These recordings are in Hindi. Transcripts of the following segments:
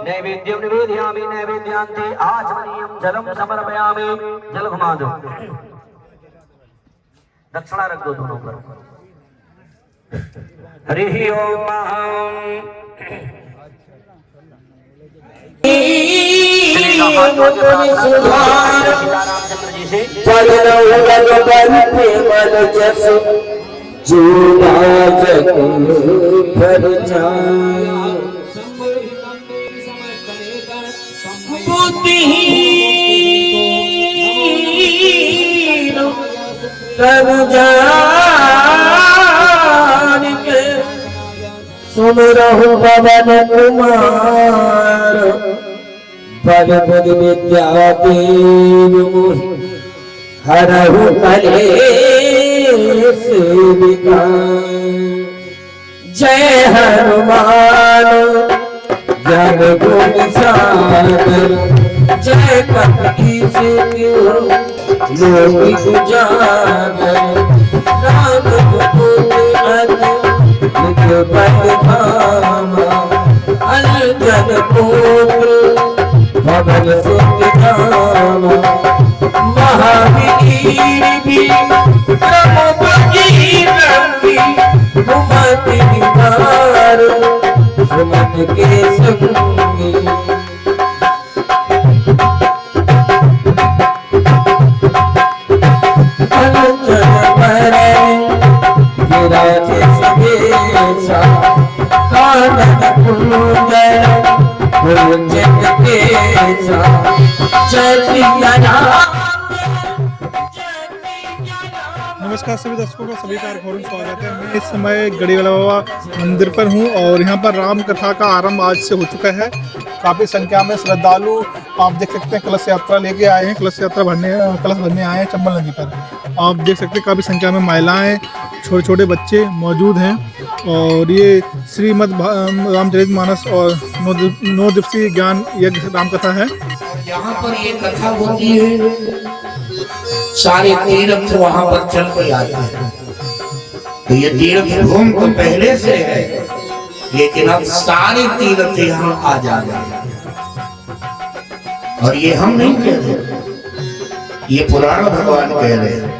नैवेद्यं निवेदयामि नैवेद्यान्ते आचमनीयं जलं समर्पयामि। जल घुमा दो, दक्षिणा रख दो दोनों पर। हरि ओम। सुमरहु पवन कुमार पद पद विद्या देव हरहु कलेश विकार। जय हनुमान ज्ञान गुण सागर जय कपीश लोक उजागर। राम दुख बल धामा अंजन पुत्र पवन सुत नामा। महावीर भी ब्रह्म भगीरथी सुमति निवार सुमत के संगी। नमस्कार सभी दर्शकों का सभी कारखानों स्वागत है। मैं इस समय गढ़ीवाला बाबा मंदिर पर हूं और यहां पर राम कथा का आरंभ आज से हो चुका है। काफ़ी संख्या में श्रद्धालु आप देख सकते हैं कलश यात्रा लेके आए हैं, कलश भरने आए हैं चंबल नदी पर। आप देख सकते हैं काफ़ी संख्या में महिलाएं, छोटे छोटे बच्चे मौजूद हैं और ये श्रीमद् रामचरितमानस और 9 दिवसीय ज्ञान यज्ञ राम कथा है। यहाँ पर ये कथा होती है, सारे तीर्थ वहाँ पर चल के आते हैं। तो ये तीर्थ भूमि तो पहले से है, लेकिन अब सारे तीर्थ यहाँ आ जा रहे हैं। और ये हम नहीं कह रहे, ये पुराण भगवान कह रहे हैं।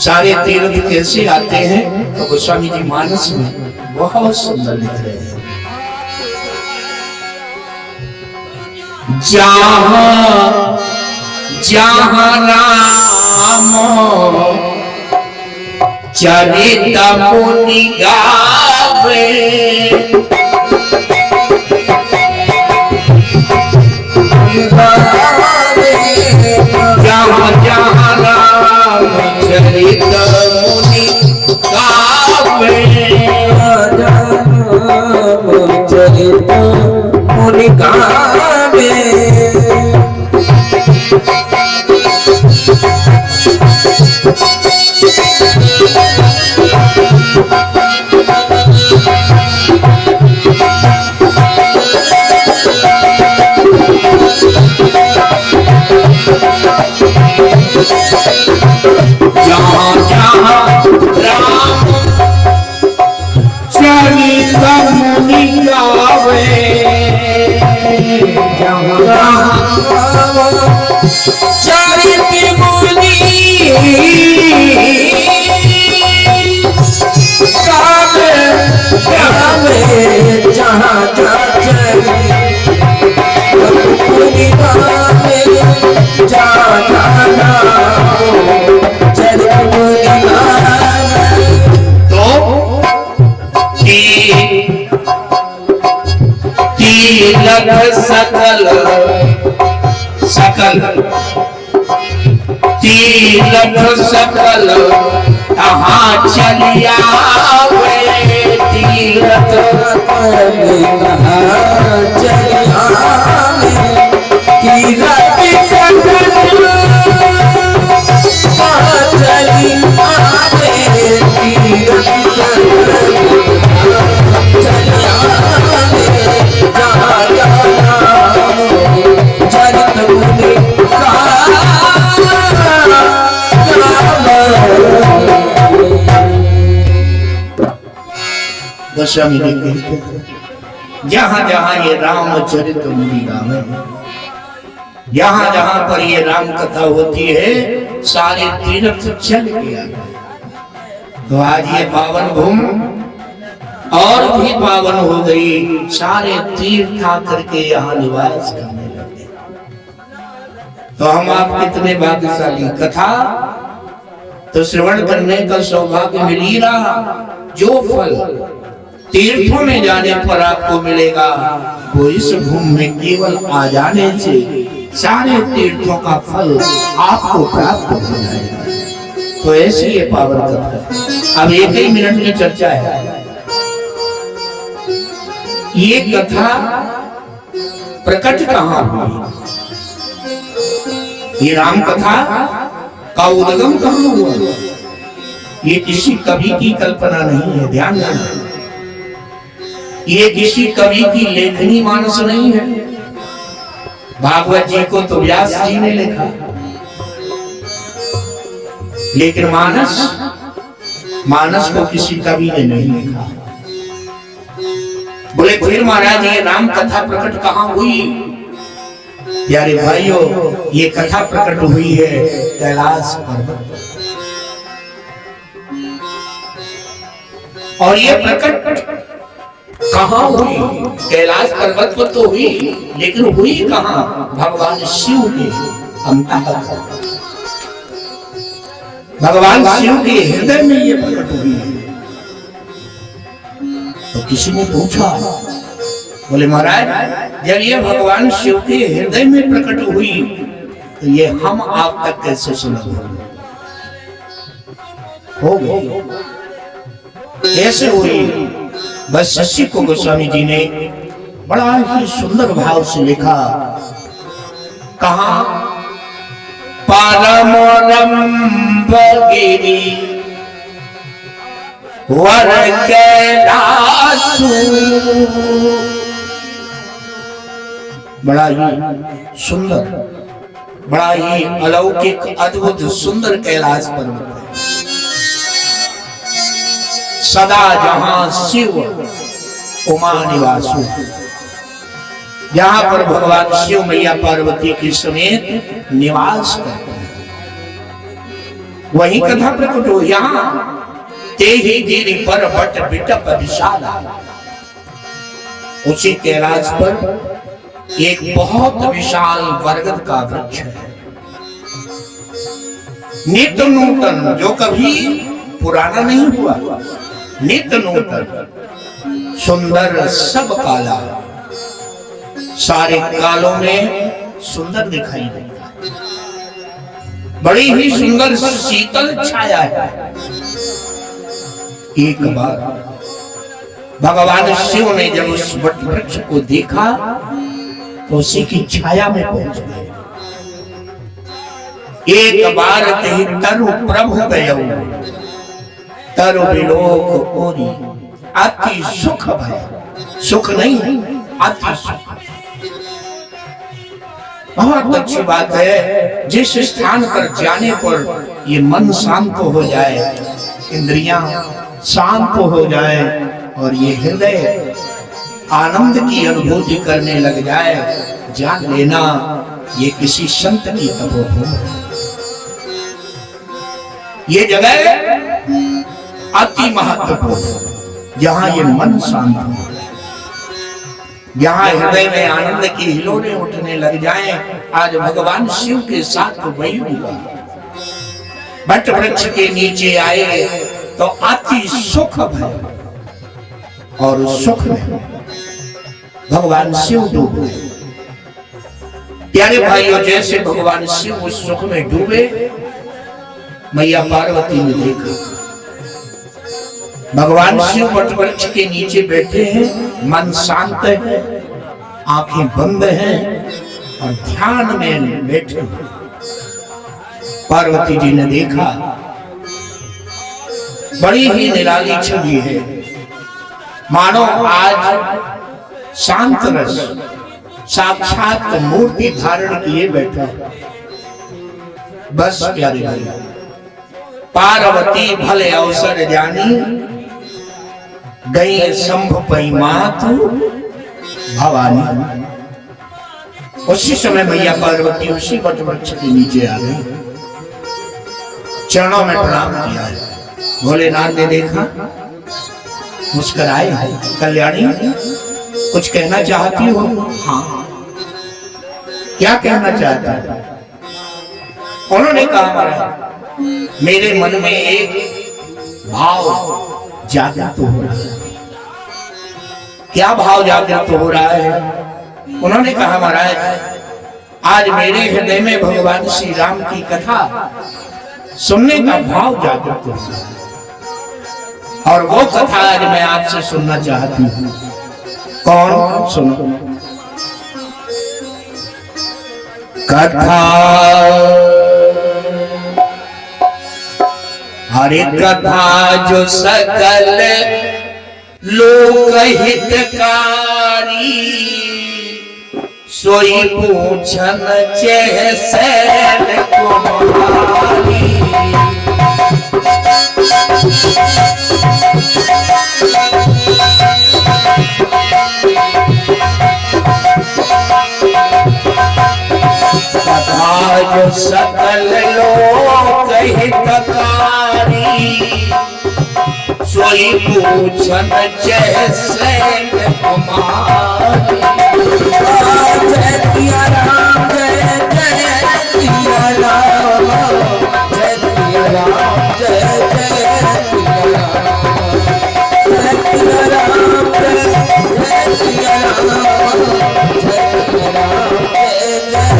सारे तीर्थ कैसे आते हैं तो गोस्वामी जी मानस में बहुत सुंदर लिख रहे हैं। जहाँ जहाँ राम चरित मुनि गावे जहाँ जहाँ राम चरित मुनि गावे चरित मुनि गावे। जहाँ जहाँ राम चरित मुनि गावे जहाँ जहाँ चरित मुनि गावे गावे जहाँ जहाँ चरित मुनि गावे जहाँ जहाँ चरित मुनि गावे। तो तीलक सकल सकल तीलक सकल कहाँ चलिया तीरथ कहाँ चलिया तीरथ सकल कहाँ चलिया तीरथ चलिया जहाँ चरित मुनि गावे। गोस्वामी जी कहते हैं, जहां जहां ये रामचरित मुनि गावे, जहां जहां पर ये राम कथा होती है, सारे तीर्थ चल के आते। तो आज ये पावन भूमि और भी पावन हो गई, सारे तीर्थ आकर के यहाँ निवास करने लगे। तो हम आप कितने भाग्यशाली, कथा तो श्रवण करने का सौभाग्य मिल ही रहा। जो फल तीर्थों में जाने पर आपको मिलेगा, वो इस भूमि में केवल आ जाने से सारे तीर्थों का फल आपको प्राप्त हो जाएगा। तो ऐसी ये पावन कथा। अब एक ही मिनट की चर्चा है। ये कथा प्रकट कहां हुई? ये राम कथा का उद्गम कहां हुआ? ये किसी कवि की कल्पना नहीं है, ध्यान देना। ये किसी कवि की लेखनी मानस नहीं है। भागवत जी को तो व्यास जी ने लिखा, लेकिन मानस को किसी कवि ने नहीं लिखा। बोले फिर महाराज ये राम कथा प्रकट कहां हुई? प्यारे भाइयों, ये कथा प्रकट हुई है कैलाश पर्वत। और ये प्रकट कहां हुई? कैलाश पर्वत पर तो हुई, लेकिन हुई कहां? भगवान शिव के अंतःकरण, भगवान शिव के हृदय में ये प्रकट हुई। तो किसी ने पूछा, बोले महाराज जब ये भगवान शिव के हृदय में प्रकट हुई, तो ये हम आप तक कैसे सुलभ हो गई? कैसे हुई? बस शशि को गोस्वामी जी ने बड़ा ही सुंदर भाव से लिखा। कहा परमोरंभ गिरी वर कैलासु। बड़ा ही सुंदर, बड़ा ही अलौकिक अद्भुत सुंदर कैलाश पर्वत है। सदा जहां शिव उमा निवासु, जहां पर भगवान शिव मैया पार्वती के समेत निवास करते हैं, वही कथा प्रकट हो। यहाँ ते ही गिरि पर बट बिटप विशाला, उसी कैलाश पर एक बहुत विशाल बरगद का वृक्ष है, नित्य नूतन, जो कभी पुराना नहीं हुआ, नित्य नूतन, सुंदर सब काला, सारे कालों में सुंदर दिखाई देता है। बड़ी ही सुंदर शीतल छाया है। एक बार भगवान शिव ने जब उस वट वृक्ष को देखा, तो उसी की छाया में पहुंच गए। एक बार कही तरु प्रभु गयो, तरु विलोक ओरी, अति सुख भय, सुख नहीं अति सुख। बहुत अच्छी बात है, जिस स्थान पर जाने पर ये मन शांत हो जाए, इंद्रियां शांत हो जाए और ये हृदय आनंद की अनुभूति करने लग जाए, जान लेना ये किसी संत की तपोभूमि। ये जगह अति महत्वपूर्ण, जहां ये मन शांत हो, जहां हृदय में आनंद की हिलोरें उठने लग जाएं। आज भगवान शिव के साथ तो वही हुआ। बट वृक्ष के नीचे आए तो अति सुख भय, और सुख में भगवान शिव डूब गए। प्यारे भाइयों, जैसे भगवान शिव उस सुख में डूबे, मैया पार्वती ने देखा भगवान शिव वट वृक्ष के नीचे बैठे हैं, मन शांत है, आंखें बंद हैं और ध्यान में बैठे। पार्वती जी ने देखा, बड़ी ही निराली छवि है, मानो आज शांत रस साक्षात मूर्ति धारण किए बैठा। बस प्यारे भाई, पार्वती भले अवसर जानी, गई शंभ पई मातु भवानी। उसी समय मैया पार्वती उसी वट वृक्ष के नीचे आ गई, चरणों में प्रणाम किया है। भोलेनाथ ने देखा, मुस्कुराए, कल्याणी कुछ कहना चाहती हो? हाँ, क्या कहना चाहता है? उन्होंने कहा, महाराज मेरे मन में एक भाव जागृत हो रहा है। क्या भाव जागृत हो रहा है? उन्होंने कहा, महाराज आज मेरे हृदय में भगवान श्री राम की कथा सुनने का भाव जागृत हो रहा है, और वो कथा आज मैं आपसे सुनना चाहती हूँ। कौन? सुनो कथा। हरे कथा जो सकल लोक हितकारी, सोई पूछन चेह सैन कुमारी। कथा जो सकल लोक हितकारी, सोई पूछन जैसे कुमारी। जय सिया राम, जय जय सिया राम, जय सिया राम, जय जय सिया राम, जय सिया राम, जय सिया राम, जय सिया राम, जय जय।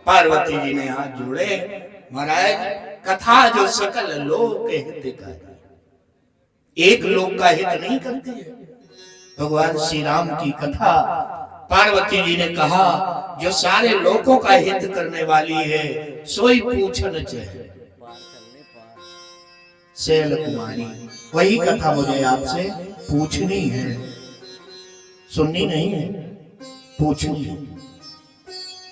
पार्वती जी ने हाथ जोड़े, महाराज कथा जो सकल लोक हितकारी, एक लोक का हित नहीं करती है। भगवान श्री राम की कथा पार्वती जी ने कहा जो सारे लोगों का हित करने वाली है, सोई पूछन चाहिए शैल कुमारी। वही कथा मुझे आपसे पूछनी है, सुननी नहीं है, पूछनी है।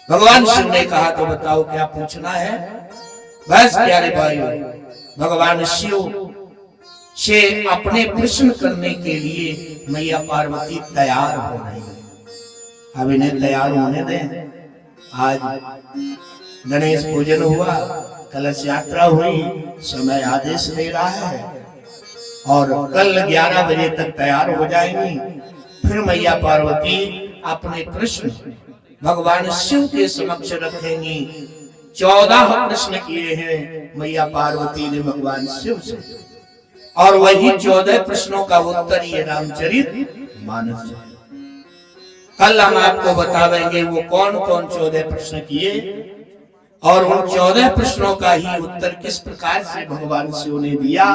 भगवान शिव ने कहा तो बताओ क्या पूछना है? बस प्यारे भाइयों, भगवान शिव से अपने प्रश्न करने के लिए मैया पार्वती तैयार हो रही है। अब इन्हें तैयार होने दें। आज गणेश पूजन हुआ, कलश यात्रा हुई, समय आदेश दे रहा है और कल 11 बजे तक तैयार हो जाएंगी। फिर मैया पार्वती अपने प्रश्न भगवान शिव के समक्ष रखेंगी। 14 प्रश्न किए हैं मैया पार्वती ने भगवान शिव से, और वही 14 प्रश्नों का उत्तर ये रामचरितमानस है। कल हम आपको बताएंगे वो कौन कौन 14 प्रश्न किए और उन 14 प्रश्नों का ही उत्तर किस प्रकार से भगवान शिव ने दिया।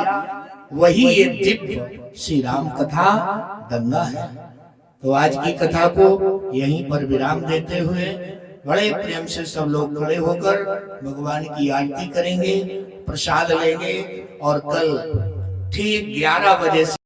वही ये दिव्य श्री राम कथा गंगा है। तो आज की कथा को यहीं पर विराम देते हुए बड़े प्रेम से सब लोग खड़े होकर भगवान की आरती करेंगे, प्रसाद लेंगे और कल ठीक 11 बजे से